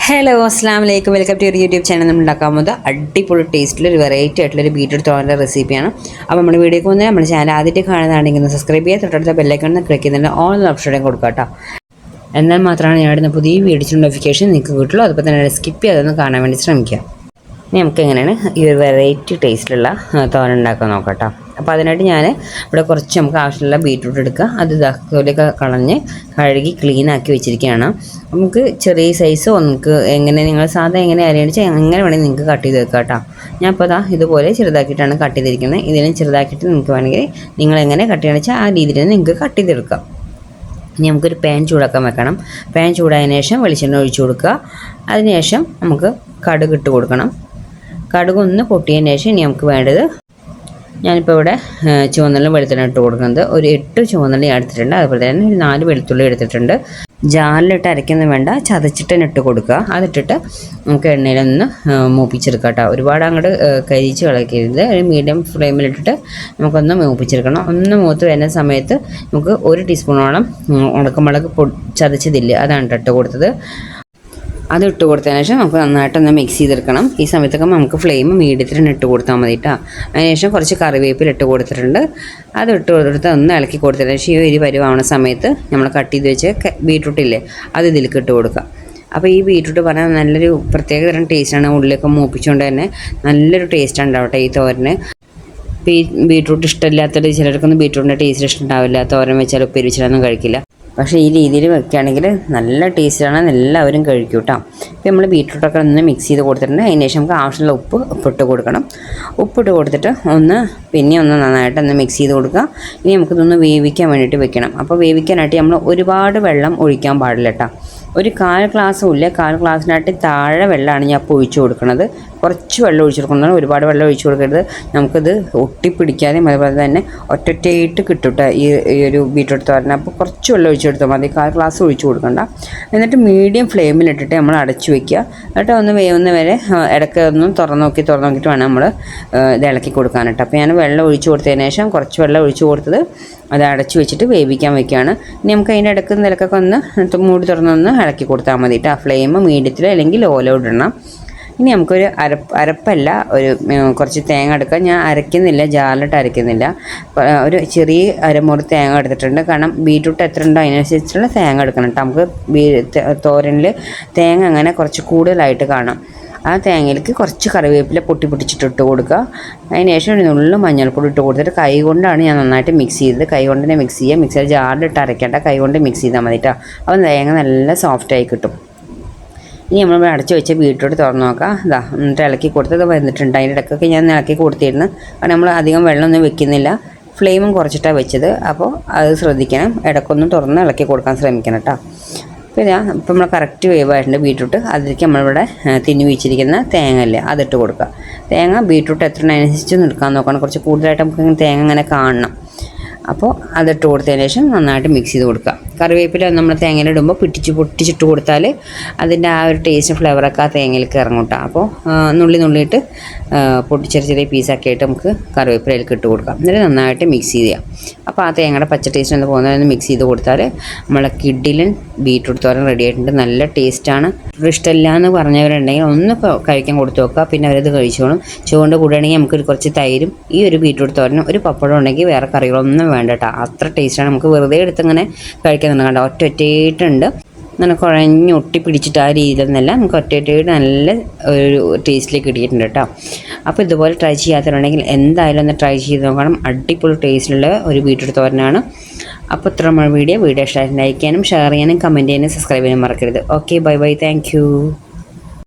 Hello അസ്സാം വലൈക്കും welcome to YouTube channel. നമ്മൾ ഉണ്ടാക്കാൻ പോകുന്നത് അടിപൊളി ടേസ്റ്റിലൊരു വെറൈറ്റി ആയിട്ടുള്ളൊരു ബീറ്റ്റൂട്ട് തോരൻ്റെ റെസിപ്പിയാണ്. അപ്പോൾ നമ്മുടെ വീഡിയോക്ക് വന്നാൽ നമ്മുടെ ചാനൽ ആദ്യമായിട്ട് കാണുന്നതാണെങ്കിൽ സബ്സ്ക്രൈബ് ചെയ്യുക, തൊട്ടടുത്ത ബെല്ലൈക്കൺ ക്ലിക്ക് ചെയ്യുന്നതിന് ഓൾ ഓപ്ഷനും കൊടുക്കുക കേട്ടോ. എന്നാൽ മാത്രമാണ് ഞാൻ ഇടുന്ന പുതിയ വീഡിയോസ് നോട്ടിഫിക്കേഷൻ നിങ്ങൾക്ക് കിട്ടുള്ളൂ. അതുപോലെ തന്നെ സ്കിപ്പ് ചെയ്തൊന്ന് കാണാൻ വേണ്ടി ശ്രമിക്കുക. ഇനി നമുക്ക് എങ്ങനെയാണ് ഈ ഒരു വെറൈറ്റി ടേസ്റ്റിലുള്ള തോരൻ ഉണ്ടാക്കാൻ നോക്കാം കേട്ടോ. അപ്പോൾ അതിനായിട്ട് ഞാൻ ഇവിടെ കുറച്ച് നമുക്ക് ആവശ്യമുള്ള ബീറ്റ്റൂട്ട് എടുക്കുക. അത് ഇതൊക്കെ കളഞ്ഞ് കഴുകി ക്ലീനാക്കി വെച്ചിരിക്കുകയാണ്. നമുക്ക് ചെറിയ സൈസോ നിങ്ങൾക്ക് എങ്ങനെ നിങ്ങൾ സാധാ എങ്ങനെ അരിയണിച്ച് എങ്ങനെ വേണമെങ്കിൽ നിങ്ങൾക്ക് കട്ട് ചെയ്ത് വെക്കാം കേട്ടോ. ഞാൻ ഇപ്പോൾ ഇതുപോലെ ചെറുതാക്കിയിട്ടാണ് കട്ട് ചെയ്തിരിക്കുന്നത്. ഇതിനും ചെറുതാക്കിയിട്ട് നിങ്ങൾക്ക് വേണമെങ്കിൽ നിങ്ങൾ എങ്ങനെ കട്ട് ചെയ്യണമെന്ന് വെച്ചാൽ ആ രീതിയിൽ നിങ്ങൾക്ക് കട്ട് ചെയ്തെടുക്കാം. ഇനി നമുക്കൊരു പാൻ ചൂടാക്കാൻ വെക്കണം. പാൻ ചൂടായതിനു ശേഷം വെളിച്ചെണ്ണ ഒഴിച്ചു കൊടുക്കുക. അതിനുശേഷം നമുക്ക് കടുക് ഇട്ട് കൊടുക്കണം. കടുക് ഒന്ന് പൊട്ടിയതിന് ശേഷം ഇനി നമുക്ക് വേണ്ടത്, ഞാനിപ്പോൾ ഇവിടെ ചുവന്നുള്ളി വെളുത്തുള്ളി ഇട്ട് കൊടുക്കുന്നത് ഒരു 8 ചുവന്നുള്ളി എടുത്തിട്ടുണ്ട്. അതുപോലെ തന്നെ ഒരു 4 വെളുത്തുള്ളി എടുത്തിട്ടുണ്ട്. ജാറിലിട്ട് അരയ്ക്കുന്നത് വേണ്ട, ചതച്ചിട്ട് ഇട്ട് കൊടുക്കുക. അതിട്ടിട്ട് നമുക്ക് എണ്ണയിലൊന്ന് മൂപ്പിച്ചെടുക്കാം കേട്ടോ. ഒരുപാട് അങ്ങോട്ട് കരിച്ച് കളക്കരുത്. ഒരു മീഡിയം ഫ്ലെയിമിലിട്ടിട്ട് നമുക്കൊന്ന് മൂപ്പിച്ചെടുക്കണം. ഒന്ന് മൂത്ത് വരുന്ന സമയത്ത് നമുക്ക് 1 ടീസ്പൂണോളം ഉണക്കമുളക് ചതച്ചതില്ലേ, അതാണ് ഇട്ട് കൊടുത്തത്. അത് ഇട്ട് കൊടുത്തതിന് ശേഷം നമുക്ക് നന്നായിട്ടൊന്ന് മിക്സ് ചെയ്തെടുക്കണം. ഈ സമയത്തൊക്കെ നമുക്ക് ഫ്ലെയിം മീഡിയത്തിൽ ഇട്ട് കൊടുത്താൽ മതി കേട്ടോ. അതിനുശേഷം കുറച്ച് കറിവേപ്പില ഇട്ട് കൊടുത്തിട്ടുണ്ട്. അത് ഇട്ട് കൊടുത്തിട്ട് ഒന്ന് ഇളക്കി കൊടുത്തതിന് ശേഷം ഈ പരിവാവുന്ന സമയത്ത് നമ്മൾ കട്ട് ചെയ്ത് വെച്ച് ബീറ്റ്റൂട്ടില്ലേ, അത് ഇതിലേക്ക് ഇട്ട് കൊടുക്കുക. അപ്പോൾ ഈ ബീറ്റ്റൂട്ട് പറഞ്ഞാൽ നല്ലൊരു പ്രത്യേക തരം ടേസ്റ്റാണ്. ഉള്ളിലൊക്കെ മൂപ്പിച്ചുകൊണ്ട് തന്നെ നല്ലൊരു ടേസ്റ്റ് ഉണ്ടാവട്ടെ ഈ തോരന്. Beetroot ഇഷ്ടമില്ലാത്തത് ചിലർക്കൊന്നും ബീറ്റ്റൂട്ടിൻ്റെ taste ഇഷ്ടമുണ്ടാവില്ല. തോരൻ വെച്ചാൽ ഉപ്പേരി വെച്ചാലൊന്നും കഴിക്കില്ല. പക്ഷേ ഈ രീതിയിൽ വെക്കുകയാണെങ്കിൽ നല്ല ടേസ്റ്റാണ്, എല്ലാവരും കഴിക്കും കേട്ടോ. ഇപ്പോൾ നമ്മൾ ബീറ്റ്റൂട്ടൊക്കെ ഒന്ന് മിക്സ് ചെയ്ത് കൊടുത്തിട്ടുണ്ട്. അതിന് ശേഷം നമുക്ക് ആവശ്യമുള്ള ഉപ്പിട്ട് കൊടുക്കണം. ഉപ്പിട്ട് കൊടുത്തിട്ട് ഒന്ന് നന്നായിട്ട് ഒന്ന് മിക്സ് ചെയ്ത് കൊടുക്കുക. ഇനി നമുക്കിതൊന്ന് വേവിക്കാൻ വേണ്ടിയിട്ട് വെക്കണം. അപ്പോൾ വേവിക്കാനായിട്ട് നമ്മൾ ഒരുപാട് വെള്ളം ഒഴിക്കാൻ പാടില്ല കേട്ടോ. ഒരു 1/4 ഗ്ലാസ്സും ഇല്ല, 1/4 ഗ്ലാസ്സിനായിട്ട് താഴെ വെള്ളമാണ് ഞാൻ ഇപ്പോൾ ഒഴിച്ചു കൊടുക്കുന്നത്. കുറച്ച് വെള്ളം ഒഴിച്ചു കൊടുക്കുന്നത്, ഒരുപാട് വെള്ളം ഒഴിച്ചു കൊടുക്കരുത്. നമുക്കിത് ഒട്ടിപ്പിടിക്കാതെയും അതുപോലെ തന്നെ ഒറ്റയായിട്ട് കിട്ടും ഈ ഒരു ബീറ്റ്റൂട്ട് തോരൻ. അപ്പോൾ കുറച്ച് വെള്ളം ഒഴിച്ചു കൊടുത്താൽ മതി, 1/4 ഗ്ലാസ് ഒഴിച്ചു കൊടുക്കണ്ട. എന്നിട്ട് മീഡിയം ഫ്ലെയിമിലിട്ടിട്ട് നമ്മൾ അടച്ചു വയ്ക്കുക. എന്നിട്ട് ഒന്ന് വേവുന്ന വരെ ഇടയ്ക്ക് ഒന്ന് തുറന്ന് നോക്കിയിട്ട് വേണം നമ്മൾ ഇത് ഇളക്കി കൊടുക്കാനായിട്ട്. അപ്പോൾ ഞാൻ വെള്ളം ഒഴിച്ചു കൊടുത്തതിന് ശേഷം കുറച്ച് വെള്ളം ഒഴിച്ചു കൊടുത്തത് അത് അടച്ചു വെച്ചിട്ട് വേവിക്കാൻ വയ്ക്കുകയാണ്. ഇനി നമുക്ക് അതിൻ്റെ ഇടയ്ക്ക് നിലക്കൊക്കെ ഒന്ന് മൂടി തുറന്നൊന്ന് ഇളക്കി കൊടുത്താൽ മതി കേട്ടോ. ഫ്ലെയിം മീഡിയത്തിൽ അല്ലെങ്കിൽ ലോലോ ഇടണം. ഇനി നമുക്കൊരു അരപ്പല്ല, കുറച്ച് തേങ്ങ എടുക്കുക. ഞാൻ അരയ്ക്കുന്നില്ല, ജാറിലിട്ട് അരയ്ക്കുന്നില്ല. ഒരു ചെറിയ അരമുറി തേങ്ങ എടുത്തിട്ടുണ്ട്. കാരണം ബീറ്റ്റൂട്ട് എത്ര ഉണ്ടോ അതിനനുസരിച്ചുള്ള തേങ്ങ എടുക്കണം കേട്ടോ. നമുക്ക് തോരനിൽ തേങ്ങ അങ്ങനെ കുറച്ച് കൂടുതലായിട്ട് കാണാം. ആ തേങ്ങയിലേക്ക് കുറച്ച് കറിവേപ്പില പൊട്ടിച്ചിട്ട് കൊടുക്കുക. അതിന് ശേഷം ഒരു നുള്ളു മഞ്ഞൾപ്പൊടി ഇട്ട് കൊടുത്തിട്ട് കൈ കൊണ്ടാണ് ഞാൻ നന്നായിട്ട് മിക്സ് ചെയ്തത്. കൈ കൊണ്ട് തന്നെ മിക്സ് ചെയ്യുക. മിക്സിയിൽ ജാറിലിട്ട് അരയ്ക്കേണ്ട, കൈ കൊണ്ട് മിക്സ് ചെയ്താൽ മതി കേട്ടോ. അപ്പോൾ തേങ്ങ നല്ല സോഫ്റ്റായി കിട്ടും. ഇനി നമ്മൾ അടച്ചു വെച്ച ബീറ്റ്റൂട്ട് തുറന്ന് നോക്കാം. എന്നിട്ട് ഇളക്കി കൊടുത്തത് വന്നിട്ടുണ്ട്. അതിൻ്റെ ഇടയ്ക്കൊക്കെ ഞാൻ ഇളക്കി കൊടുത്തിരുന്നു. കാരണം നമ്മൾ അധികം വെള്ളമൊന്നും വെക്കുന്നില്ല, ഫ്ലെയിമും കുറച്ചിട്ടാണ് വെച്ചത്. അപ്പോൾ അത് ശ്രദ്ധിക്കണം, ഇടയ്ക്കൊന്നും തുറന്ന് ഇളക്കി കൊടുക്കാൻ ശ്രമിക്കണം കേട്ടോ. അപ്പോൾ ഇപ്പം നമ്മൾ കറക്റ്റ് വേവായിട്ടുണ്ട് ബീറ്റ്റൂട്ട്. അതിലേക്ക് നമ്മളിവിടെ തിന്നി വെച്ചിരിക്കുന്ന തേങ്ങ അല്ലേ, അതിട്ട് കൊടുക്കുക. തേങ്ങ ബീറ്റ്റൂട്ട് എത്ര അനുസരിച്ച് എടുക്കാൻ നോക്കണം. കുറച്ച് കൂടുതലായിട്ട് നമുക്ക് തേങ്ങ ഇങ്ങനെ കാണണം. അപ്പോൾ അതിട്ട് കൊടുത്തതിന് ശേഷം നന്നായിട്ട് മിക്സ് ചെയ്ത് കൊടുക്കുക. കറിവേപ്പില നമ്മൾ തേങ്ങയിലിടുമ്പോൾ പൊട്ടിച്ചിട്ട് കൊടുത്താൽ അതിൻ്റെ ആ ഒരു ടേസ്റ്റ് ഫ്ലേവറൊക്കെ ആ തേങ്ങയിലേക്ക് ഇറങ്ങും കേട്ടോ. അപ്പോൾ നുള്ളിയിട്ട് ചെറിയ പീസാക്കി ആയിട്ട് നമുക്ക് കറിവേപ്പിലയിലേക്ക് ഇട്ട് കൊടുക്കാം. എന്നിട്ട് നന്നായിട്ട് മിക്സ് ചെയ്യുക. അപ്പോൾ ആ തേങ്ങയുടെ പച്ച ടേസ്റ്റ് ഒന്ന് പോകുന്നതിന് മിക്സ് ചെയ്ത് കൊടുത്താൽ നമ്മളെ കിഡിലൻ ബീറ്റ്റൂട്ട് തോരൻ റെഡി ആയിട്ടുണ്ട്. നല്ല ടേസ്റ്റാണ്. ഇഷ്ടമില്ല എന്ന് പറഞ്ഞവരുണ്ടെങ്കിൽ ഒന്ന് കഴിക്കാൻ കൊടുത്തു നോക്കുക. പിന്നെ അവരത് കഴിച്ചോളും. ചോറിൻ്റെ കൂടെയാണെങ്കിൽ നമുക്ക് കുറച്ച് തൈരും ഈ ഒരു ബീറ്റ്റൂട്ട് തോരനും ഒരു പപ്പടം ഉണ്ടെങ്കിൽ വേറെ കറികളൊന്നും വേണ്ട കേട്ടോ. അത്ര ടേസ്റ്റാണ്. നമുക്ക് വെറുതെ എടുത്തിങ്ങനെ കഴിക്കുന്നുണ്ട്. കണ്ടോ, ഒറ്റയായിട്ടുണ്ട്. അങ്ങനെ കുഴഞ്ഞ് ഒട്ടി പിടിച്ചിട്ട് ആ രീതിയിലൊന്നല്ല, നമുക്ക് ഒറ്റയായിട്ട് നല്ല ഒരു ടേസ്റ്റിലേക്ക് കിട്ടിയിട്ടുണ്ട് കേട്ടോ. അപ്പോൾ ഇതുപോലെ ട്രൈ ചെയ്യാത്തവരുണ്ടെങ്കിൽ എന്തായാലും ഒന്ന് ട്രൈ ചെയ്ത് നോക്കണം. അടിപൊളി ടേസ്റ്റിലുള്ള ഒരു ബീറ്റ്റൂട്ട് തോരനാണ്. അപ്പോൾ ഇത്ര വീഡിയോ ഇഷ്ടമായി ലൈക്ക് ചെയ്യാനും ഷെയർ ചെയ്യാനും കമൻറ്റ് ചെയ്യാനും സബ്സ്ക്രൈബ് ചെയ്യാനും മറക്കരുത്. Okay, bye, thank U.